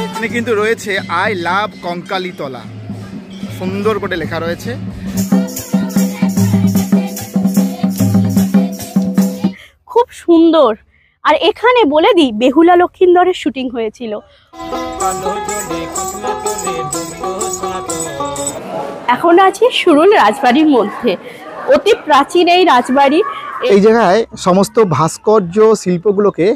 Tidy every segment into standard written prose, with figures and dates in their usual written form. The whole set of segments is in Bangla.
এখানে কিন্তু রয়েছে আই লাভ কঙ্কালীতলা, সুন্দর করে লেখা রয়েছে। খুব সুন্দর। আর এখানে বলে দিই বেহুলা লক্ষিন্দরের শুটিং হয়েছিল। এখন আছি সুরুল রাজবাড়ির মধ্যে, অতি প্রাচীন এই রাজবাড়ি। এই জায়গায় সমস্ত ভাস্কর্য শিল্পগুলোকে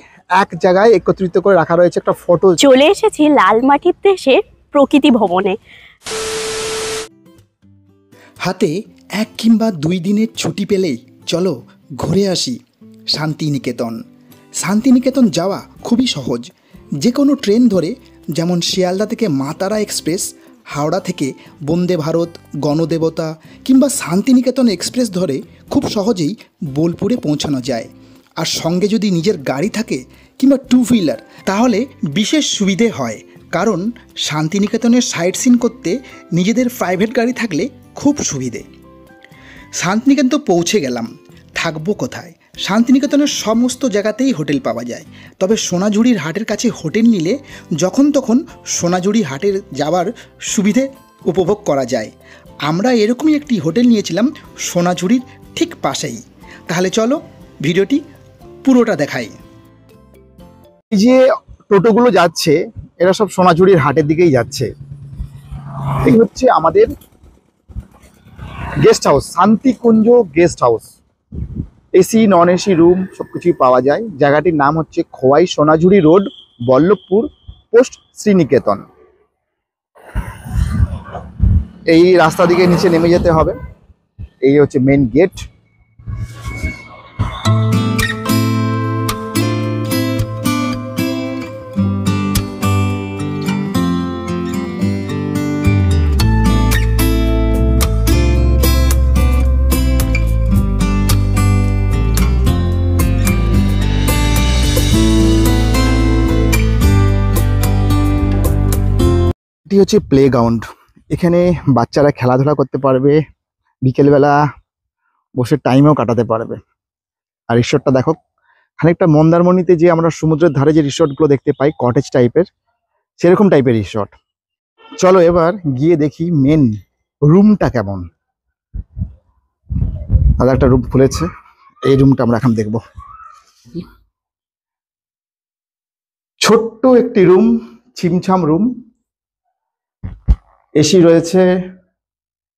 এক জায়গায় একত্রিত করে রাখা রয়েছে একটা ফটো। চলে এসেছি লালমাটির দেশে প্রকৃতি ভবনে। হাতে 1 কিংবা 2 দিনের ছুটি পেলেই চলো ঘুরে আসি শান্তিনিকেতন। শান্তিনিকেতন যাওয়া খুবই সহজ, যে কোনো ট্রেন ধরে, যেমন শিয়ালদা থেকে মা তারা এক্সপ্রেস, হাওড়া থেকে বন্দে ভারত, গণদেবতা কিংবা শান্তিনিকেতন এক্সপ্রেস ধরে খুব সহজেই বোলপুরে পৌঁছানো যায়। আর সঙ্গে যদি নিজের গাড়ি থাকে কিংবা 2 হুইলার তাহলে বিশেষ সুবিধে হয়, কারণ শান্তিনিকেতনের সাইট সিন করতে নিজেদের প্রাইভেট গাড়ি থাকলে খুব সুবিধে। শান্তিনিকেতন তো পৌঁছে গেলাম, থাকবো কোথায়? শান্তিনিকেতনের সমস্ত জায়গাতেই হোটেল পাওয়া যায়, তবে সোনাঝুরির হাটের কাছে হোটেল নিলে যখন তখন সোনাঝুরি হাটের যাওয়ার সুবিধে উপভোগ করা যায়। আমরা এরকমই একটি হোটেল নিয়েছিলাম সোনাঝুরির ঠিক পাশেই। তাহলে চলো ভিডিওটি পুরোটা দেখাই। এই যে টোটোগুলো যাচ্ছে এরা সব সোনাঝুরির হাটের দিকেই যাচ্ছে। এই হচ্ছে আমাদের guest house, Shantikunj guest house. AC non AC room সবকিছুই পাওয়া যায়। জায়গাটির নাম হচ্ছে খোয়াই সোনাঝুরি রোড, বল্লভপুর, পোস্ট শ্রীনিকেতন। এই রাস্তা দিকে নিচে নেমে যেতে হবে। এই হচ্ছে মেন গেট। এটি হচ্ছে প্লেগ্রাউন্ড। এখানে বাচ্চারা খেলাধুলা করতে পারবে, বিকেলবেলা বসে টাইমও কাটাতে পারবে। আর রিসোর্টটা দেখো, খানিকটা মন্দারমণিতে যে আমরা সমুদ্রের ধারে যে রিসোর্টগুলো দেখতে পাই কটেজ টাইপের, সেরকম টাইপের রিসোর্ট। চলো এবার গিয়ে দেখি মেন রুমটা কেমন। আর একটা রুম খুলেছে, এই রুমটা আমরা এখন দেখব। ছোট্ট একটি রুম, ছিমছাম রুম। এসি রয়েছে,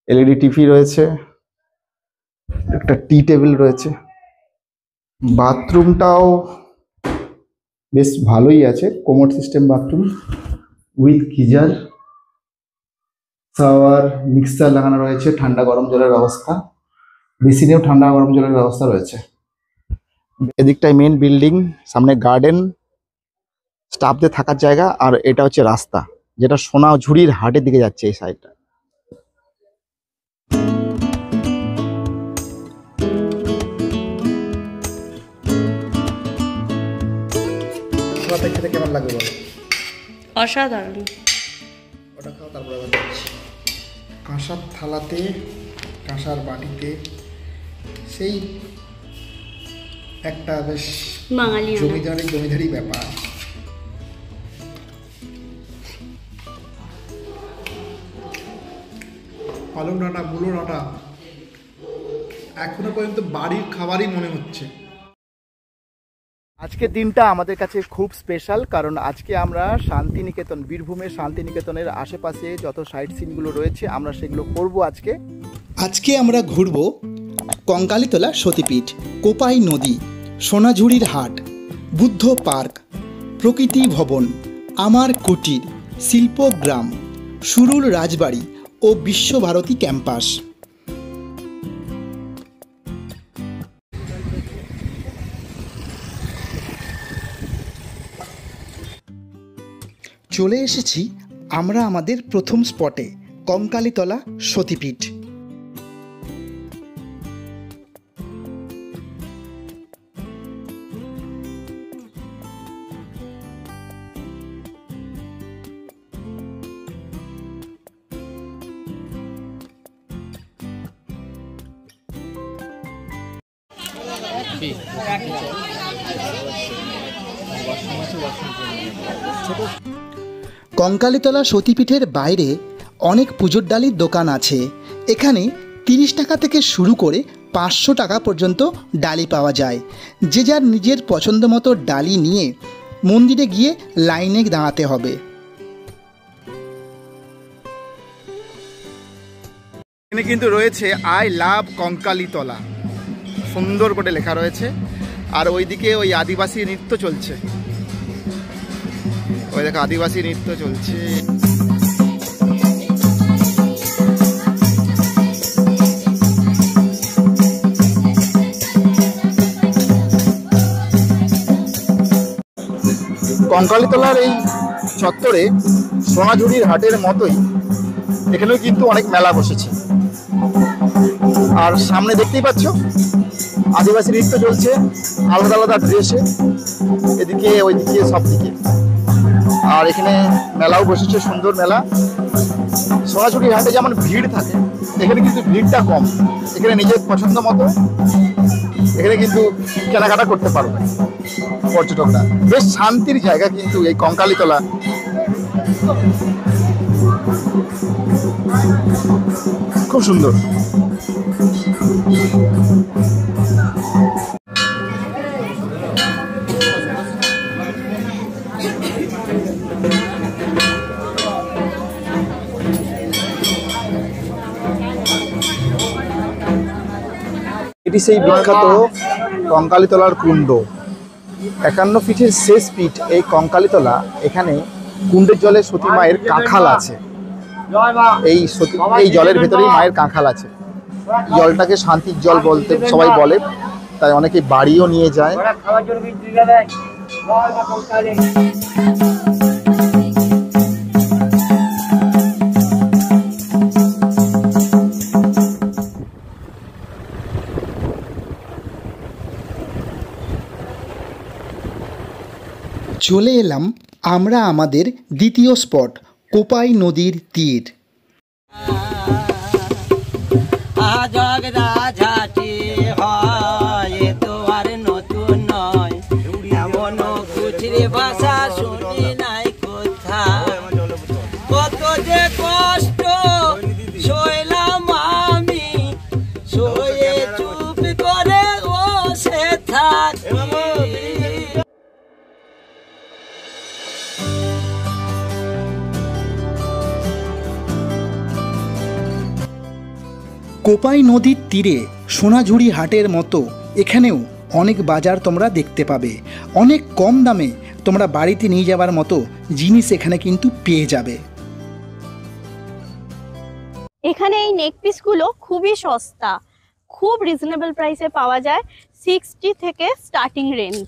এলইডি টিভি রয়েছে, একটা টি টেবিল রয়েছে। বাথরুমটাও বেশ ভালোই আছে, commode system bathroom with geyser, shower, mixer লাগানো রয়েছে, ঠান্ডা গরম জলের ব্যবস্থা, বেসিনেও ঠান্ডা গরম জলের ব্যবস্থা রয়েছে। এদিকটায় মেন বিল্ডিং, সামনে গার্ডেন, স্টাফদের থাকার জায়গা। আর এটা হচ্ছে রাস্তা যেটা সোনাঝুরির হাটের দিকে যাচ্ছে। এই সাইডটা খেতে কেমন লাগে বলো? অসাধারণ। ওটা খাও, তারপরে আবার দেখছি। কাঁসার থালাতে, কাঁসার বাটিতে, সেই একটা বেশ বাঙালি জমিদারি ব্যাপার। পালং ডাঁটা, মূলো ডাঁটা এখনো পর্যন্ত বাড়ির খাবারই মনে হচ্ছে। আজকের দিনটা আমাদের কাছে খুব স্পেশাল, কারণ আজকে আমরা শান্তিনিকেতন, বীরভূমের শান্তিনিকেতনের আশেপাশে যত সাইট সিনগুলো রয়েছে আমরা সেগুলো করব আজকে আমরা ঘুরব কঙ্কালীতলা সতীপীঠ, কোপাই নদী, সোনাঝুরির হাট, বুদ্ধ পার্ক, প্রকৃতি ভবন, আমার কুটির, শিল্পগ্রাম, সুরুল রাজবাড়ি ও বিশ্বভারতী ক্যাম্পাস। চলে এসেছি আমরা আমাদের প্রথম স্পটে, কঙ্কালীতলা সতীপীঠ। কঙ্কালীতলা সতীপীঠের বাইরে অনেক পুজোর ডালির দোকান আছে। এখানে 30 টাকা থেকে শুরু করে 500 টাকা পর্যন্ত ডালি পাওয়া যায়। যে যার নিজের পছন্দ মতো ডালি নিয়ে মন্দিরে গিয়ে লাইনে দাঁড়াতে হবে। এখানে কিন্তু রয়েছে আই লাভ কঙ্কালীতলা, সুন্দর করে লেখা রয়েছে। আর ওইদিকে ওই আদিবাসী নৃত্য চলছে, ওই দেখো আদিবাসী নৃত্য চলছে। কঙ্কালীতলার এই চত্বরে সোনাঝুরির হাটের মতোই এখানেও কিন্তু অনেক মেলা বসেছে। আর সামনে দেখতেই পাচ্ছ আদিবাসী নৃত্য চলছে আলাদা আলাদা ড্রেসে, এদিকে ওইদিকে সব দিকে। আর এখানে মেলাও বসেছে, সুন্দর মেলা। সোনাঝুরির হাটে যেমন ভিড় থাকে, এখানে কিন্তু ভিড়টা কম। এখানে নিজের পছন্দ মতো এখানে কিন্তু কেনাকাটা করতে পারবে পর্যটকরা। বেশ শান্তির জায়গা কিন্তু এই কঙ্কালীতলা। খুব সুন্দর। এটি সেই বিখ্যাত কঙ্কালীতলার কুণ্ড। 51 ফিটের শেষ পীঠ এই কঙ্কালীতলা। এখানে কুণ্ডের জলে সতী মায়ের কাঁখাল আছে। এই জলের ভেতরেই মায়ের কাঁখাল আছে। জলটাকে শান্তির জল বলতে সবাই বলে, তাই অনেকে বাড়িও নিয়ে যায়। চলে এলাম আমরা আমাদের দ্বিতীয় স্পট, কোপাই নদীর তীর। ভাষা শুনি নাই কোথা, কত যে কষ্ট শৈলাম আমি, শোয়ে চুপ করে বসে থাকি। কোপাই নদীর তীরে সোনাঝুরি হাটের মতো এখানেও অনেক বাজার তোমরা দেখতে পাবে। অনেক কম দামে তোমরা বাড়িতে নিয়ে যাওয়ার মতো জিনিস এখানে কিন্তু পেয়ে যাবে। এখানে এই নেক পিসগুলো খুবই সস্তা, খুব রিজনেবল প্রাইসে পাওয়া যায়। 60 থেকে স্টার্টিং রেঞ্জ।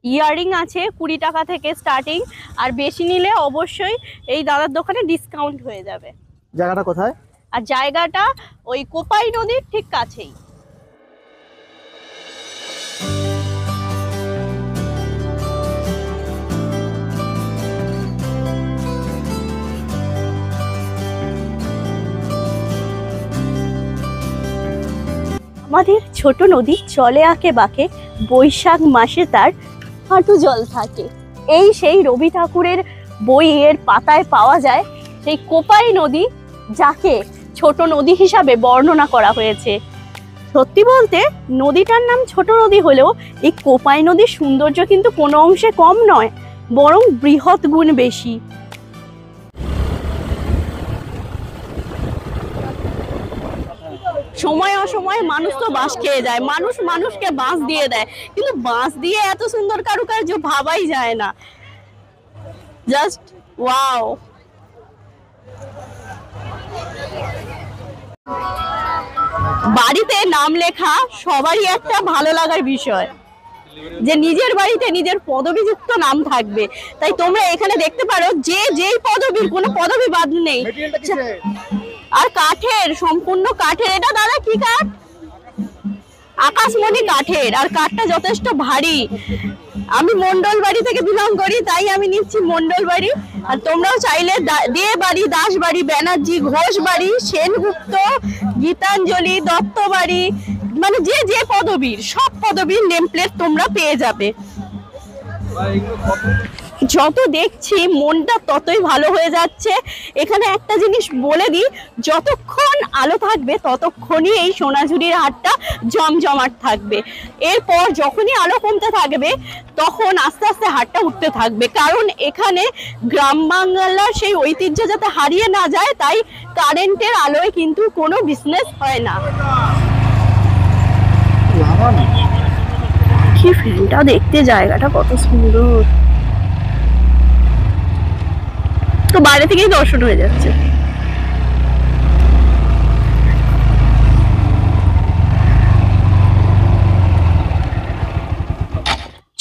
ইয়াররিং আছে 20 টাকা থেকে স্টার্টিং, আর বেশি নিলে অবশ্যই এই দাদার দোকানে ডিসকাউন্ট হয়ে যাবে। জায়গাটা কোথায়? আর জায়গাটা ওই কোপাই নদীর ঠিক কাছেই। আমাদের ছোট নদী চলে আঁকে বাঁকে, বৈশাখ মাসে তার হাঁটু জল থাকে। এই সেই রবি ঠাকুরের বইয়ের পাতায় পাওয়া যায় সেই কোপাই নদী, যাকে ছোট নদী হিসাবে বর্ণনা করা হয়েছে। সত্যি বলতে নদীটার নাম ছোট নদী হলেও এই কোপাই নদীর সৌন্দর্য কিন্তু কোনো অংশে কম নয়, বরং বৃহৎ গুণ বেশি। সময় অসময়ে মানুষ তো বাঁশ খেয়ে যায়, মানুষ মানুষকে বাঁশ দিয়ে দেয়, কিন্তু বাঁশ দিয়ে এত সুন্দর কারুকার্য ভাবাই যায় না। Just wow. বাড়িতে নাম লেখা সবারই একটা ভালো লাগার বিষয়, যে নিজের বাড়িতে নিজের পদবিযুক্ত নাম থাকবে। তাই তোমরা এখানে দেখতে পারো যে যেই পদবীর, কোনো পদবি বাদ নেই। আর কাঠের, সম্পূর্ণ কাঠের। এটা দাদা কি কাঠ? আকাশমণি কাঠের। আর কাঠটা যথেষ্ট ভারী। আমি মন্ডল বাড়ি থেকে বিলং করি, তাই আমি নিচ্ছি মন্ডল বাড়ি। আর তোমরাও চাইলে দে বাড়ি, দাস বাড়ি, ব্যানার্জি, ঘোষ বাড়ি, সেনগুপ্ত, গীতাঞ্জলি, দত্ত বাড়ি, মানে যে যে পদবীর, সব পদবীর নেম প্লেট তোমরা পেয়ে যাবে। যত দেখছি মনটা ততই ভালো হয়ে যাচ্ছে। এখানে একটা জিনিস বলে দিই, যতক্ষণ আলো থাকবে ততক্ষণই এই সোনাঝুরির হাটটা জমজমাট থাকবে। এরপর যখনই আলো কমতে থাকবে তখন আস্তে আস্তে হাটটা উঠতে থাকবে, কারণ এখানে গ্রাম বাংলার সেই ঐতিহ্য যাতে হারিয়ে না যায়, তাই কারেন্টের আলোয় কিন্তু কোনো বিজনেস হয় না। কি ফ্যানটা দেখতে, জায়গাটা কত সুন্দর, তো বাইরে থেকেই দর্শন হয়ে যাচ্ছে।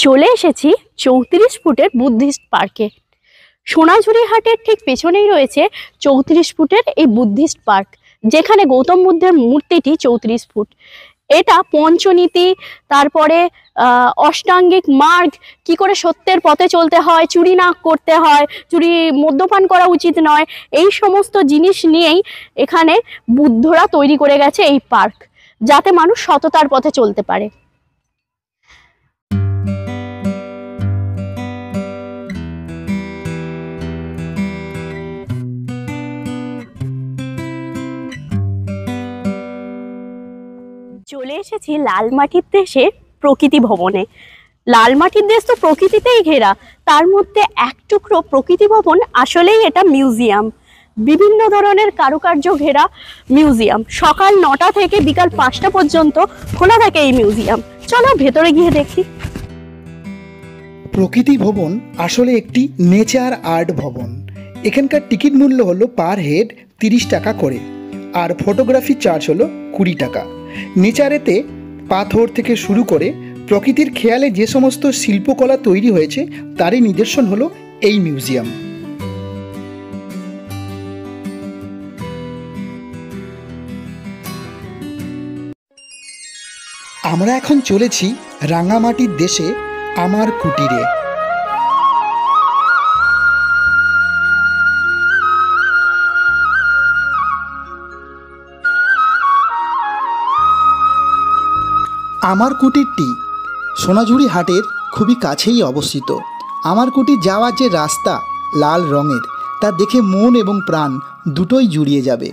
চলে এসেছি 34 ফুটের বুদ্ধিস্ট পার্কে। সোনাঝুরি হাটের ঠিক পেছনেই রয়েছে 34 ফুটের এই বুদ্ধিস্ট পার্ক, যেখানে গৌতম বুদ্ধের মূর্তিটি 34 ফুট। এটা পঞ্চনীতি, তারপরে অষ্টাঙ্গিক মার্গ, কি করে সত্যের পথে চলতে হয়, চুরি না করতে হয়, মদ্যপান করা উচিত নয়, এই সমস্ত জিনিস নিয়েই এখানে বুদ্ধরা তৈরি করে গেছে এই পার্ক, যাতে মানুষ সততার পথে চলতে পারে। চলে এসেছি লালমাটির দেশে প্রকৃতি ভবনে। লালমাটির দেশ তো প্রকৃতিতেই ঘেরা, তার মধ্যে এক টুকরো প্রকৃতি ভবন, আসলেই এটা মিউজিয়াম। বিভিন্ন ধরনের কারুকার্য ঘেরা মিউজিয়াম। সকাল 9টা থেকে বিকাল 5টা পর্যন্ত খোলা থাকে এই মিউজিয়াম। চলো ভেতরে গিয়ে দেখি। প্রকৃতি ভবন আসলে একটি নেচার আর্ট ভবন। এখানকার টিকিট মূল্য হলো পার হেড 30 টাকা করে, আর ফটোগ্রাফি চার্জ হলো 20 টাকা। নেচারেতে পাথর থেকে শুরু করে প্রকৃতির খেয়ালে যে সমস্ত শিল্পকলা তৈরি হয়েছে তারই নিদর্শন হলো এই মিউজিয়াম। আমরা এখন চলেছি রাঙামাটির দেশে আমার কুটিরে। আমার কুটিরটি সোনাঝুরি হাটের খুবই কাছেই অবস্থিত। আমার কুটির যাওয়ার যে রাস্তা লাল রঙের, তা দেখে মন এবং প্রাণ দুটোই জুড়িয়ে যাবে।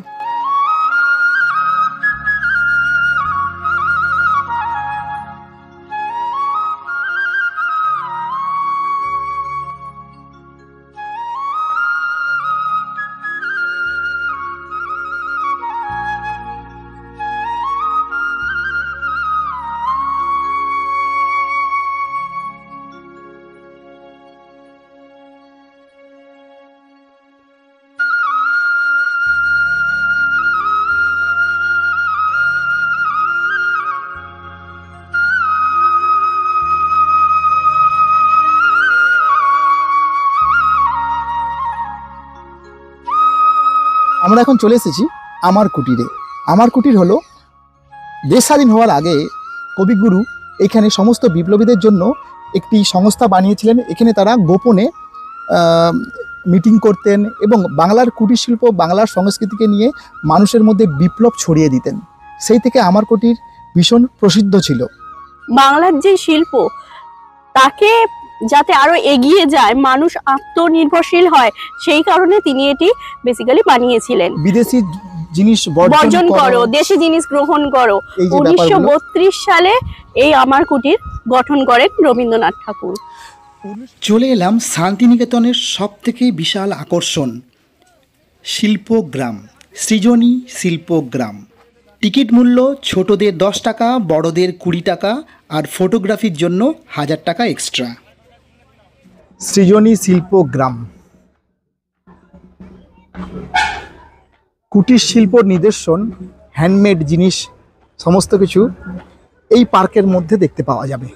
আমরা এখন চলে এসেছি আমার কুটিরে। আমার কুটির হলো দেশ স্বাধীন হওয়ার আগে কবিগুরু এখানে সমস্ত বিপ্লবীদের জন্য একটি সংস্থা বানিয়েছিলেন। এখানে তারা গোপনে মিটিং করতেন এবং বাংলার কুটির শিল্প, বাংলার সংস্কৃতিকে নিয়ে মানুষের মধ্যে বিপ্লব ছড়িয়ে দিতেন। সেই থেকে আমার কুটির ভীষণ প্রসিদ্ধ ছিল। বাংলার যে শিল্প, তাকে যাতে আরো এগিয়ে যায়, মানুষ আত্মনির্ভরশীল হয়, সেই কারণে তিনি এটি বেসিক্যালি বানিয়েছিলেন। বিদেশি জিনিস বর্জন করো, দেশি জিনিস গ্রহণ করো। 1932 সালে এই আমার কুটির গঠন করেন রবীন্দ্রনাথ ঠাকুর। চলে এলাম শান্তিনিকেতনের সবথেকে বিশাল আকর্ষণ শিল্পগ্রাম, সৃজনী শিল্পগ্রাম। টিকিট মূল্য ছোটদের 10 টাকা, বড়দের 20 টাকা, আর ফটোগ্রাফির জন্য 1000 টাকা এক্সট্রা। সৃজনী শিল্পগ্রাম কুটির শিল্প নিদর্শন, হ্যান্ডমেড জিনিস সমস্ত কিছু এই পার্কের মধ্যে দেখতে পাওয়া যাবে।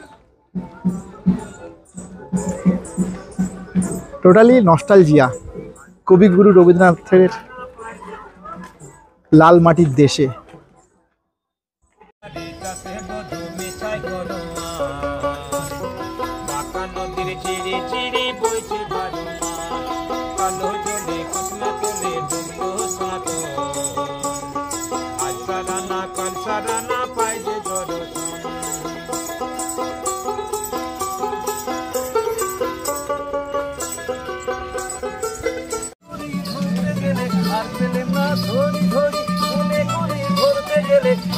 টোটালি নস্টালজিয়া কবিগুরু রবীন্দ্রনাথের লাল মাটির দেশে।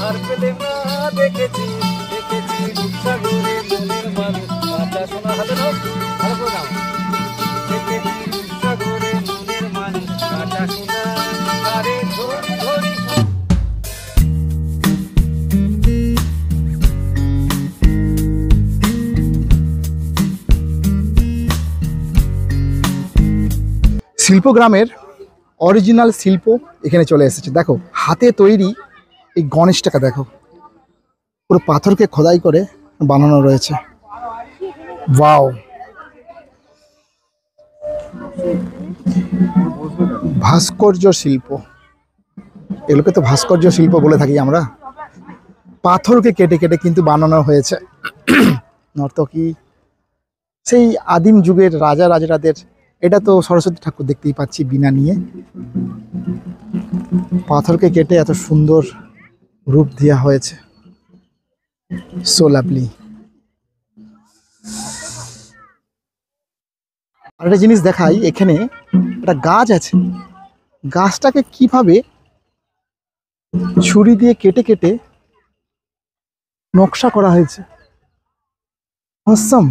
আর পেলে না দেখেছি দেখেছি রূপসাগরে মনের মানুষ কাঁচা সোনা হাতে নাও ভালো করে নাও দেখেছি রূপসাগরে মনের মানুষ কাঁচা সোনা আরে ধরি ধরি শিল্পগ্রামের অরিজিনাল শিল্প এখানে চলে এসেছে। দেখো হাতে তৈরি এই গণেশটাকে দেখো, পুরো পাথরকে খোদাই করে বানানো রয়েছে। ওয়াও, ভাস্কর্য শিল্প, এগুলোকে তো ভাস্কর্য শিল্প বলে থাকি আমরা। পাথরকে কেটে কেটে কিন্তু বানানো হয়েছে। নর্তকী সেই আদিম যুগের রাজা রাজাদের। এটা তো সরস্বতী ঠাকুর দেখতেই পাচ্ছি বীণা নিয়ে। পাথরকে কেটে এত সুন্দর রূপ দেওয়া হয়েছে, সো লাভলি। আর একটা জিনিস দেখাই, এখানে একটা গাছ আছে, গাছটাকে কিভাবে ছুরি দিয়ে কেটে কেটে নকশা করা হয়েছে। অসম,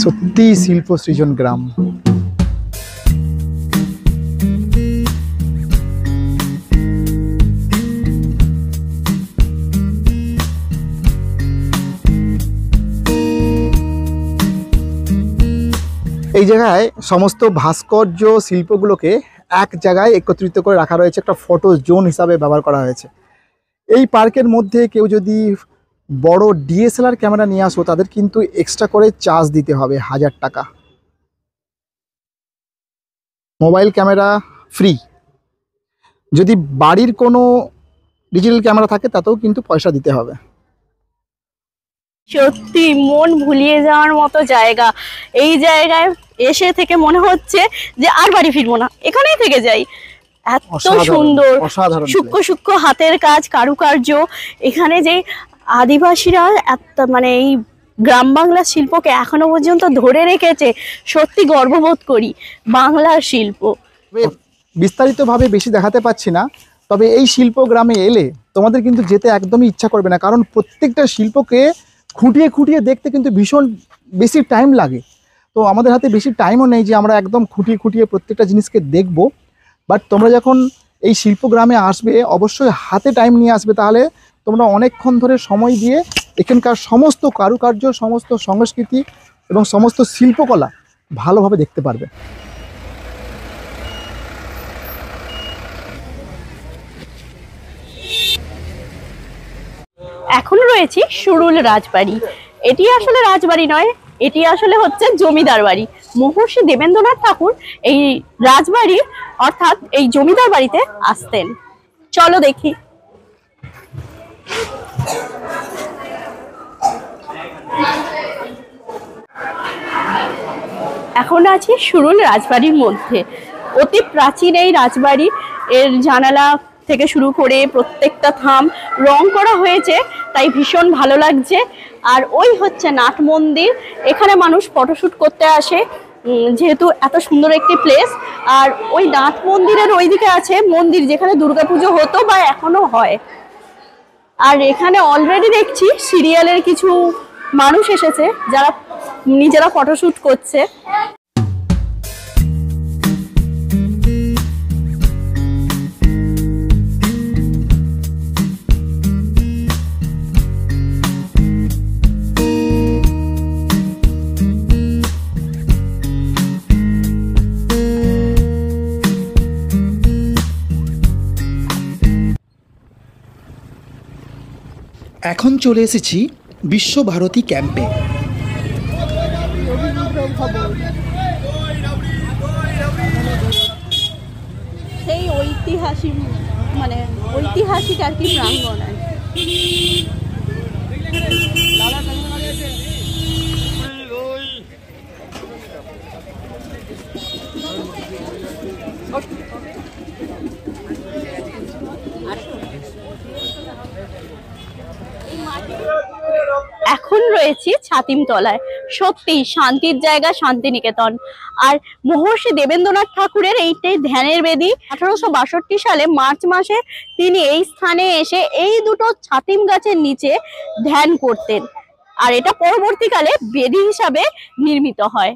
সত্যি শিল্প সৃজন গ্রাম। এই জায়গায় সমস্ত ভাস্কর্য শিল্পগুলোকে এক জায়গায় একত্রিত করে রাখা রয়েছে, একটা ফটো জোন হিসাবে ব্যবহার করা হয়েছে। এই পার্কের মধ্যে কেউ যদি বড় ডিএসএলআর ক্যামেরা নিয়ে আসো, তাদের কিন্তু এক্সট্রা করে চার্জ দিতে হবে 1000 টাকা। Mobile camera free. যদি বাড়ির কোনো ডিজিটাল ক্যামেরা থাকে তাতেও কিন্তু পয়সা দিতে হবে। সত্যি মন ভুলিয়ে যাওয়ার মতো জায়গা। এই জায়গায় এসে থেকে মনে হচ্ছে যে আর বাড়ি ফিরবো না, এখানেই থেকে যাই। এত সুন্দর সূক্ষ্ম সূক্ষ্ম হাতের কাজ, কারুকার্য। এখানে যে আদিবাসীরা মানে এই গ্রাম বাংলার শিল্পকে এখনো পর্যন্ত ধরে রেখেছে, সত্যি গর্ববোধ করি বাংলার শিল্প। বিস্তারিতভাবে বেশি দেখাতে পাচ্ছি না, তবে এই শিল্প গ্রামে এলে তোমাদের কিন্তু যেতে একদমই ইচ্ছা করবে না, কারণ প্রত্যেকটা শিল্পকে খুঁটিয়ে খুঁটিয়ে দেখতে কিন্তু ভীষণ বেশি টাইম লাগে। তো আমাদের হাতে বেশি টাইমও নেই যে আমরা একদম খুঁটিয়ে খুঁটিয়ে প্রত্যেকটা জিনিসকে দেখব। বাট তোমরা যখন এই শিল্পগ্রামে আসবে অবশ্যই হাতে টাইম নিয়ে আসবে, তাহলে তোমরা অনেকক্ষণ ধরে সময় দিয়ে এখানকার সমস্ত কারুকার্য, সমস্ত সংস্কৃতি এবং সমস্ত শিল্পকলা ভালোভাবে দেখতে পারবে। এখন রয়েছি সুরুল রাজবাড়ি। এটি আসলে রাজবাড়ি নয়, এটি আসলে হচ্ছে জমিদার বাড়ি। মহর্ষি দেবেন্দ্রনাথ ঠাকুর এই রাজবাড়ি অর্থাৎ এই জমিদার বাড়িতে আসতেন। চলো দেখি। এখন আছি সুরুল রাজবাড়ির মধ্যে। অতি প্রাচীন এই রাজবাড়ি, এর জানালা থেকে শুরু করে প্রত্যেকটা থাম রং করা হয়েছে, তাই ভীষণ ভালো লাগছে। আর ওই হচ্ছে নাট মন্দির, এখানে মানুষ ফটোশুট করতে আসে যেহেতু এত সুন্দর একটি প্লেস। আর ওই নাট মন্দিরের ওইদিকে আছে মন্দির, যেখানে দুর্গাপুজো হতো বা এখনো হয়। আর এখানে অলরেডি দেখছি সিরিয়ালের কিছু মানুষ এসেছে যারা নিজেরা ফটোশুট করছে। এখন চলে এসেছি বিশ্বভারতী ক্যাম্পে। সেই ঐতিহাসিক মানে ঐতিহাসিক আর কি প্রাঙ্গণ আর এখন রয়েছি ছাতিমতলায়। সত্যি শান্তির জায়গা শান্তিনিকেতন। আর মহর্ষি দেবেন্দ্রনাথ ঠাকুরের এইটাই ধ্যানের বেদি। 1862 সালে মার্চ মাসে তিনি এই স্থানে এসে এই দুটো ছাতিম গাছের নিচে ধ্যান করতেন, আর এটা পরবর্তীকালে বেদি হিসাবে নির্মিত হয়।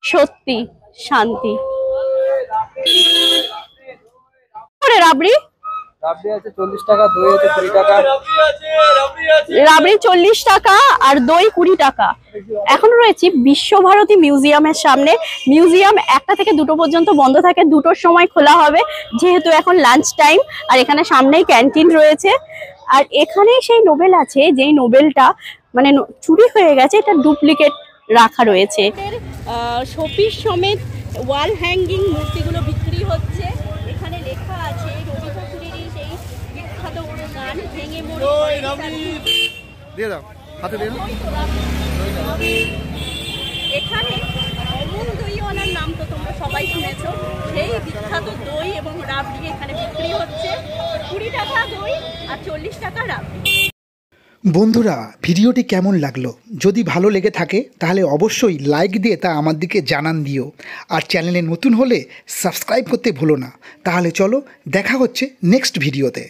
সত্যি শান্তি। রাবড়ি রাবড়ি আছে 40 টাকা, দই আছে 20 টাকা। রাবড়ি 40 টাকা আর দই 20 টাকা। এখন রয়েছি বিশ্বভারতী মিউজিয়ামের সামনে। মিউজিয়াম 1টা থেকে 2টো পর্যন্ত বন্ধ থাকে, 2টোর সময় খোলা হবে যেহেতু এখন লাঞ্চ টাইম। আর এখানে সামনেই ক্যান্টিন রয়েছে। আর এখানে সেই নোবেল আছে যেই নোবেলটা মানে চুরি হয়ে গেছে, এটা ডুপ্লিকেট রাখা রয়েছে। শোপিস সমেত ওয়াল হ্যাঙ্গিং মূর্তিগুলো বিক্রি হচ্ছে। এখানে লেখা আছে রবি ঠাকুরেরই সেই বিখ্যাত গান ভেঙে মরে। দিয়ে দাও, হাতে দিয়ে দাও। এখানে অমুল দইওয়ালার নাম তো তোমরা সবাই শুনেছো, সেই বিখ্যাত দই এবং রাবড়ি এখানে বিক্রি হচ্ছে। 20 টাকা দই আর 40 টাকা রাবড়ি। বন্ধুরা, ভিডিওটি কেমন লাগলো? যদি ভালো লেগে থাকে তাহলে অবশ্যই লাইক দিয়ে তা আমার দিকে জানান দিও। আর চ্যানেলে নতুন হলে সাবস্ক্রাইব করতে ভুলো না। তাহলে চলো, দেখা হচ্ছে নেক্সট ভিডিওতে।